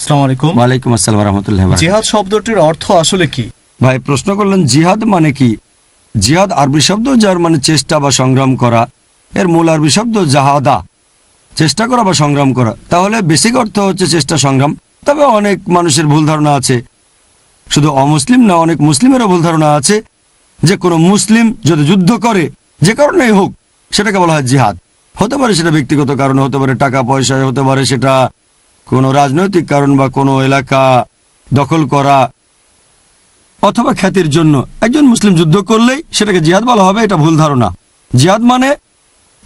আসসালামু আলাইকুম। ওয়ালাইকুম আসসালাম রাহমাতুল্লাহি ওয়া বারাকাতুহু। জিহাদ শব্দটির অর্থ আসলে কি? ভাই প্রশ্ন করলেন জিহাদ মানে কি। জিহাদ আরবি শব্দ, যার মানে চেষ্টা বা সংগ্রাম করা। এর মূল আরবি শব্দ জাহাদা, চেষ্টা করা বা সংগ্রাম করা। তাহলে বেসিক অর্থ হচ্ছে চেষ্টা, সংগ্রাম। তবে অনেক মানুষের ভুল ধারণা আছে, শুধু অমুসলিম না, অনেক মুসলিমেরও ভুল ধারণা আছে যে কোনো মুসলিম যদি যুদ্ধ করে, যে কারণেই হোক, সেটাকে বলা হয় জিহাদ। হতে পারে সেটা ব্যক্তিগত কারণে, হতে পারে টাকা পয়সায়, হতে পারে সেটা কোনো রাজনৈতিক কারণ বা কোনো এলাকা দখল করা অথবা খ্যাতির জন্য। একজন মুসলিম যুদ্ধ করলেই সেটাকে জিহাদ বলা হবে, এটা ভুল ধারণা। জিহাদ মানে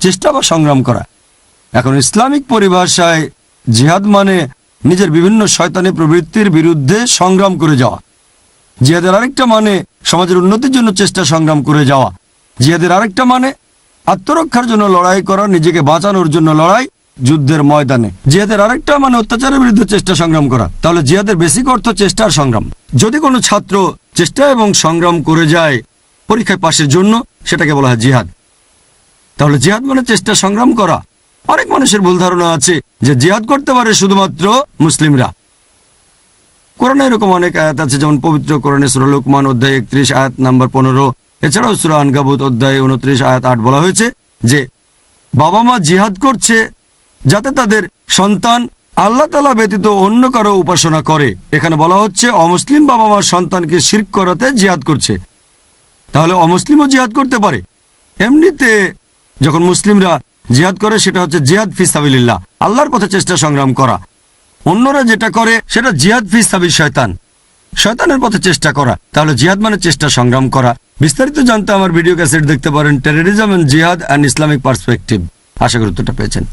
চেষ্টা বা সংগ্রাম করা। এখন ইসলামিক পরিভাষায় জিহাদ মানে নিজের বিভিন্ন শয়তানি প্রবৃত্তির বিরুদ্ধে সংগ্রাম করে যাওয়া। জিহাদের আরেকটা মানে সমাজের উন্নতির জন্য চেষ্টা সংগ্রাম করে যাওয়া। জিহাদের আরেকটা মানে আত্মরক্ষার জন্য লড়াই করা, নিজেকে বাঁচানোর জন্য লড়াই যুদ্ধের ময়দানে। জিহাদের আরেকটা মানে অত্যাচারের বিরুদ্ধে চেষ্টা সংগ্রাম করা। তাহলে জিহাদের বেসিক অর্থ চেষ্টা আর সংগ্রাম। যদি কোনো ছাত্র চেষ্টা এবং সংগ্রাম করে যায় পরীক্ষায় পাশের জন্য, সেটাকে বলা হয় জিহাদ। তাহলে জিহাদ মানে চেষ্টা সংগ্রাম করা। অনেক মানুষের ভুল ধারণা আছে যে জিহাদ করতে পারে শুধুমাত্র মুসলিমরা। কোরআনে এরকম অনেক আয়াত আছে, যেমন পবিত্র কোরআনে সূরা লুকমান অধ্যায় 31 আয়াত নাম্বার 15, এছাড়াও সূরা আনকাবুত অধ্যায় 29 আয়াত 8 বলা হয়েছে যে বাবা মা জিহাদ করছে যাতে তাদের সন্তান আল্লাহ তাআলা ব্যতীত অন্য কারো উপাসনা করে। এখানে বলা হচ্ছে অমুসলিম বাবা মা সন্তানকে শিরক করাতে জিহাদ করছে। তাহলে অমুসলিমও জিহাদ করতে পারে। এমনিতে যখন মুসলিমরা জিহাদ করে সেটা হচ্ছে জিহাদ ফি সাবিলিল্লাহ, আল্লাহর পথে চেষ্টা সংগ্রাম করা। অন্যরা যেটা করে সেটা জিহাদ ফি সাবিল শয়তান, শয়তানের পথে চেষ্টা করা। তাহলে জিহাদ মানে চেষ্টা সংগ্রাম করা। বিস্তারিত জানতে আমার ভিডিও ক্যাসেট দেখতে পারেন, টেররিজম এন্ড জিহাদ অ্যান্ড ইসলামিক পার্সপেক্টিভ। আশা করি উত্তরটা পেয়েছেন।